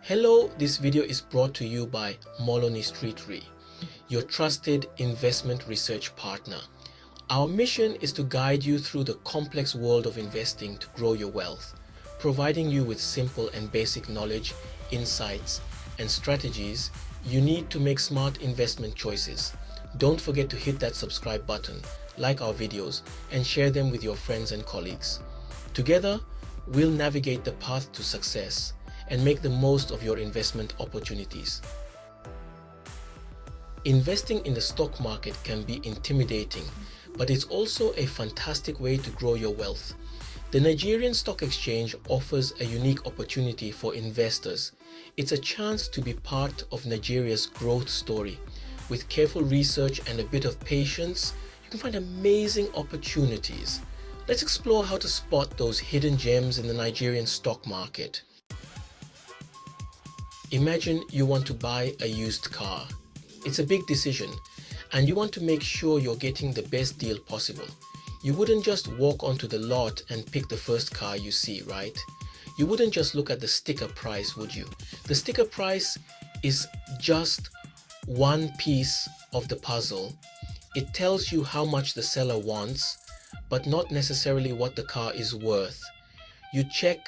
Hello, this video is brought to you by Moloney Street Re, your trusted investment research partner. Our mission is to guide you through the complex world of investing to grow your wealth, providing you with simple and basic knowledge, insights, and strategies you need to make smart investment choices. Don't forget to hit that subscribe button, like our videos, and share them with your friends and colleagues. Together, we'll navigate the path to success and make the most of your investment opportunities. Investing in the stock market can be intimidating, but it's also a fantastic way to grow your wealth. The Nigerian Stock Exchange offers a unique opportunity for investors. It's a chance to be part of Nigeria's growth story. With careful research and a bit of patience, you can find amazing opportunities. Let's explore how to spot those hidden gems in the Nigerian stock market. Imagine you want to buy a used car. It's a big decision, and you want to make sure you're getting the best deal possible. You wouldn't just walk onto the lot and pick the first car you see, right? You wouldn't just look at the sticker price, would you? The sticker price is just one piece of the puzzle. It tells you how much the seller wants, but not necessarily what the car is worth. You check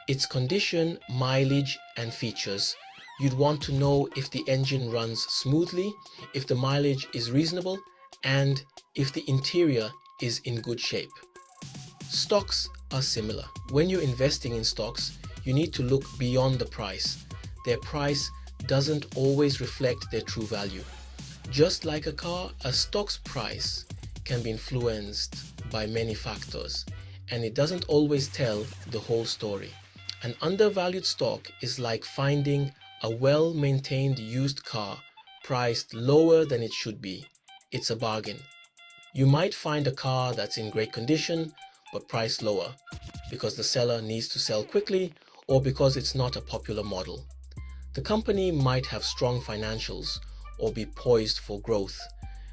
its condition, mileage, and features. You'd want to know if the engine runs smoothly, if the mileage is reasonable, and if the interior is in good shape. Stocks are similar. When you're investing in stocks, you need to look beyond the price. Their price doesn't always reflect their true value. Just like a car, a stock's price can be influenced by many factors, and it doesn't always tell the whole story. An undervalued stock is like finding a well-maintained used car priced lower than it should be. It's a bargain. You might find a car that's in great condition but priced lower because the seller needs to sell quickly or because it's not a popular model. The company might have strong financials or be poised for growth.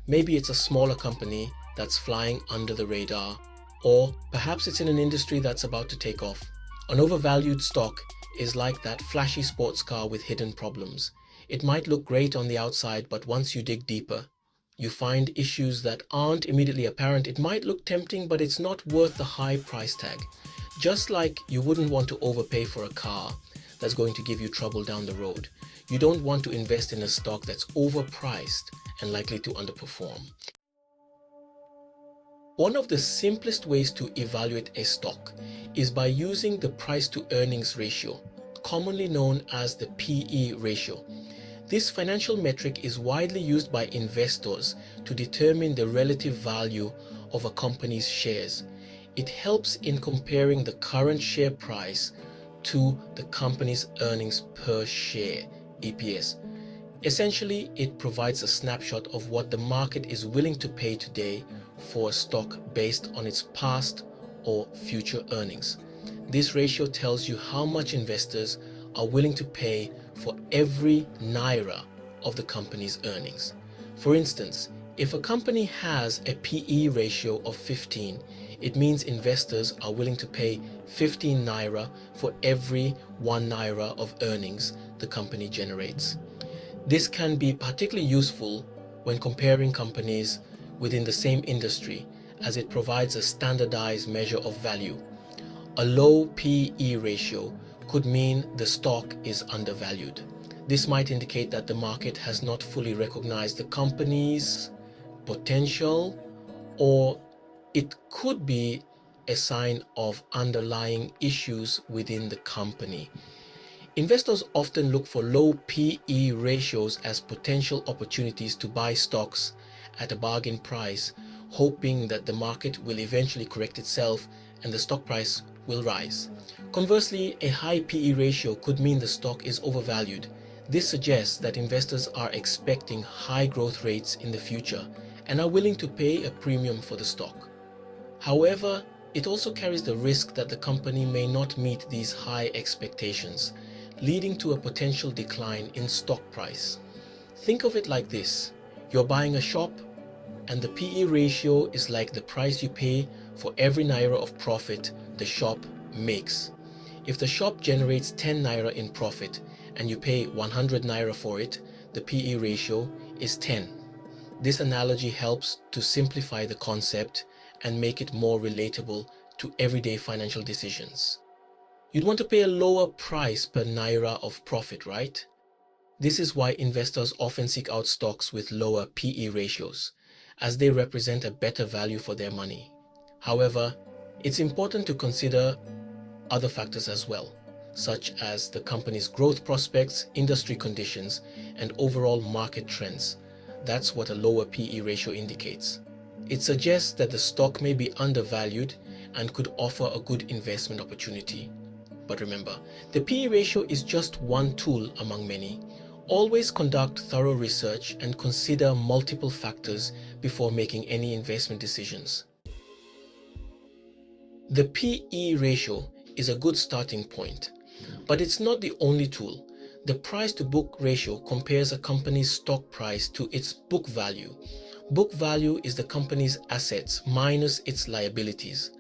Maybe it's a smaller company that's flying under the radar, or perhaps it's in an industry that's about to take off. An overvalued stock is like that flashy sports car with hidden problems. It might look great on the outside, but once you dig deeper, you find issues that aren't immediately apparent. It might look tempting, but it's not worth the high price tag. Just like you wouldn't want to overpay for a car that's going to give you trouble down the road, you don't want to invest in a stock that's overpriced and likely to underperform. One of the simplest ways to evaluate a stock is by using the price to earnings ratio, commonly known as the PE ratio. This financial metric is widely used by investors to determine the relative value of a company's shares. It helps in comparing the current share price to the company's earnings per share, EPS. Essentially, it provides a snapshot of what the market is willing to pay today for a stock based on its past or future earnings. This ratio tells you how much investors are willing to pay for every naira of the company's earnings. For instance, if a company has a PE ratio of 15, it means investors are willing to pay 15 naira for every 1 naira of earnings the company generates. This can be particularly useful when comparing companies within the same industry, as it provides a standardized measure of value. A low PE ratio could mean the stock is undervalued. This might indicate that the market has not fully recognized the company's potential, or it could be a sign of underlying issues within the company. Investors often look for low PE ratios as potential opportunities to buy stocks at a bargain price, hoping that the market will eventually correct itself and the stock price will rise. Conversely, a high PE ratio could mean the stock is overvalued. This suggests that investors are expecting high growth rates in the future and are willing to pay a premium for the stock. However, it also carries the risk that the company may not meet these high expectations, leading to a potential decline in stock price. Think of it like this. You're buying a shop, and the PE ratio is like the price you pay for every naira of profit the shop makes. If the shop generates 10 naira in profit and you pay 100 naira for it, the PE ratio is 10. This analogy helps to simplify the concept and make it more relatable to everyday financial decisions. You'd want to pay a lower price per naira of profit, right? This is why investors often seek out stocks with lower PE ratios, as they represent a better value for their money. However, it's important to consider other factors as well, such as the company's growth prospects, industry conditions, and overall market trends. That's what a lower PE ratio indicates. It suggests that the stock may be undervalued and could offer a good investment opportunity. But remember, the PE ratio is just one tool among many. Always conduct thorough research and consider multiple factors before making any investment decisions. The PE ratio is a good starting point, but it's not the only tool. The price-to-book ratio compares a company's stock price to its book value. Book value is the company's assets minus its liabilities.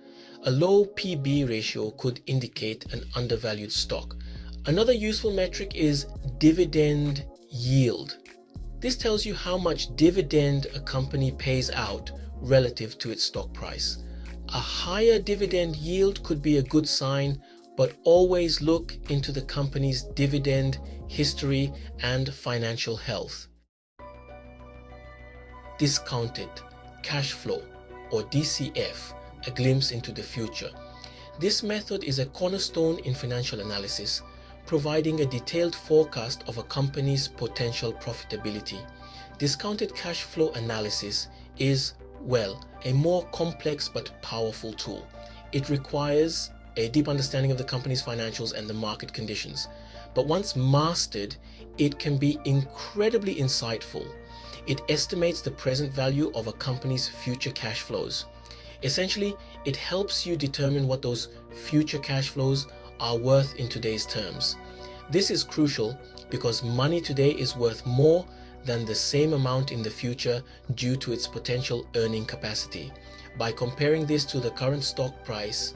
A low PB ratio could indicate an undervalued stock. Another useful metric is dividend yield. This tells you how much dividend a company pays out relative to its stock price. A higher dividend yield could be a good sign, but always look into the company's dividend history and financial health. Discounted cash flow, or DCF, a glimpse into the future. This method is a cornerstone in financial analysis, providing a detailed forecast of a company's potential profitability. Discounted cash flow analysis is, well, a more complex but powerful tool. It requires a deep understanding of the company's financials and the market conditions. But once mastered, it can be incredibly insightful. It estimates the present value of a company's future cash flows. Essentially, it helps you determine what those future cash flows are worth in today's terms. This is crucial because money today is worth more than the same amount in the future due to its potential earning capacity. By comparing this to the current stock price,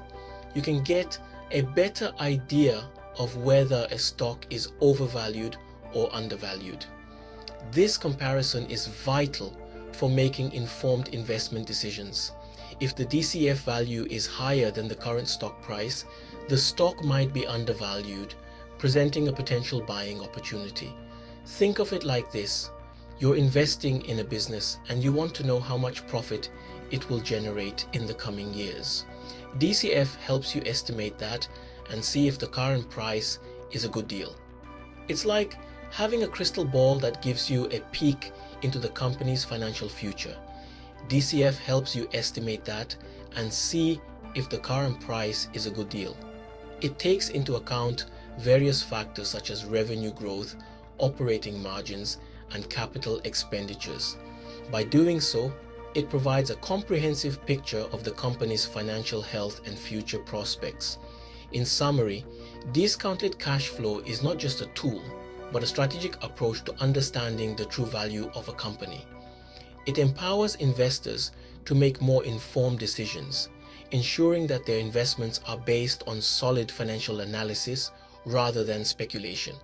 you can get a better idea of whether a stock is overvalued or undervalued. This comparison is vital for making informed investment decisions. If the DCF value is higher than the current stock price, the stock might be undervalued, presenting a potential buying opportunity. Think of it like this. You're investing in a business and you want to know how much profit it will generate in the coming years. DCF helps you estimate that and see if the current price is a good deal. It's like having a crystal ball that gives you a peek into the company's financial future. DCF helps you estimate that and see if the current price is a good deal. It takes into account various factors such as revenue growth, operating margins, and capital expenditures. By doing so, it provides a comprehensive picture of the company's financial health and future prospects. In summary, discounted cash flow is not just a tool, but a strategic approach to understanding the true value of a company. It empowers investors to make more informed decisions, ensuring that their investments are based on solid financial analysis rather than speculation.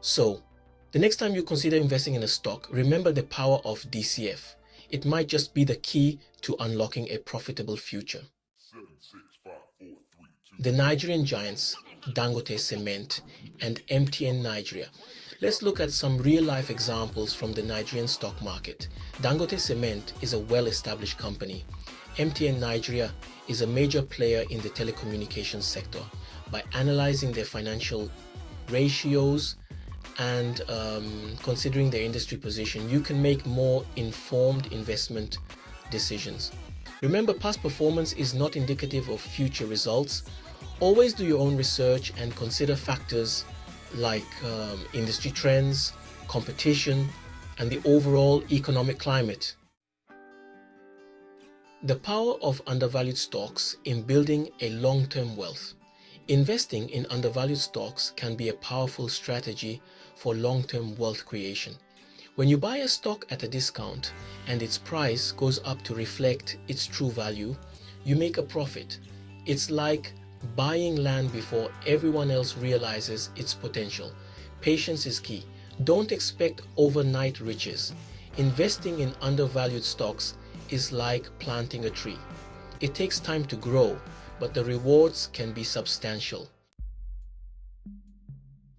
So, the next time you consider investing in a stock, remember the power of DCF. It might just be the key to unlocking a profitable future. 7, 6, 5, 4, 3, 2. The Nigerian giants, Dangote Cement and MTN Nigeria. Let's look at some real-life examples from the Nigerian stock market. Dangote Cement is a well-established company. MTN Nigeria is a major player in the telecommunications sector. By analyzing their financial ratios and considering their industry position, you can make more informed investment decisions. Remember, past performance is not indicative of future results. Always do your own research and consider factors like industry trends, competition, and the overall economic climate. The power of undervalued stocks in building a long-term wealth. Investing in undervalued stocks can be a powerful strategy for long-term wealth creation. When you buy a stock at a discount and its price goes up to reflect its true value, you make a profit. It's like buying land before everyone else realizes its potential. Patience is key. Don't expect overnight riches. Investing in undervalued stocks is like planting a tree. It takes time to grow, but the rewards can be substantial.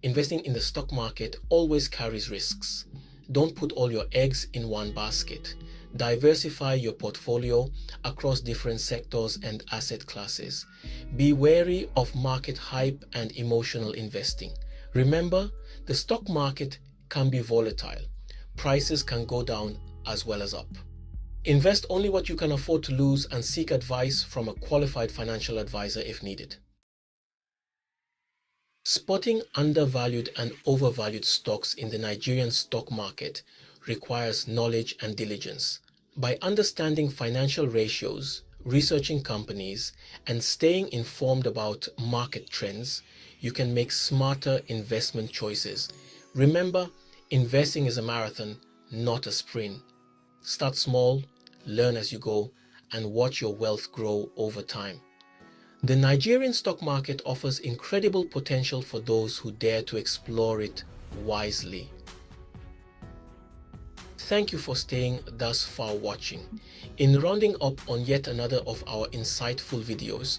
Investing in the stock market always carries risks. Don't put all your eggs in one basket. Diversify your portfolio across different sectors and asset classes. Be wary of market hype and emotional investing. Remember, the stock market can be volatile. Prices can go down as well as up. Invest only what you can afford to lose and seek advice from a qualified financial advisor if needed. Spotting undervalued and overvalued stocks in the Nigerian stock market requires knowledge and diligence. By understanding financial ratios, researching companies, and staying informed about market trends, you can make smarter investment choices. Remember, investing is a marathon, not a sprint. Start small, learn as you go, and watch your wealth grow over time. The Nigerian stock market offers incredible potential for those who dare to explore it wisely. Thank you for staying thus far watching. In rounding up on yet another of our insightful videos,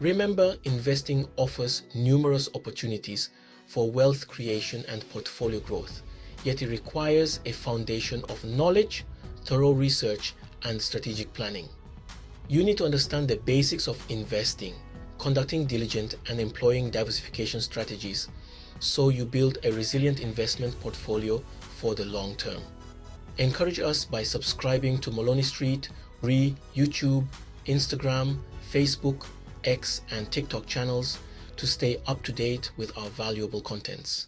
remember investing offers numerous opportunities for wealth creation and portfolio growth, yet it requires a foundation of knowledge, thorough research, and strategic planning. You need to understand the basics of investing, conducting diligent and employing diversification strategies so you build a resilient investment portfolio for the long term. Encourage us by subscribing to Maloney Street, YouTube, Instagram, Facebook, X, and TikTok channels to stay up to date with our valuable contents.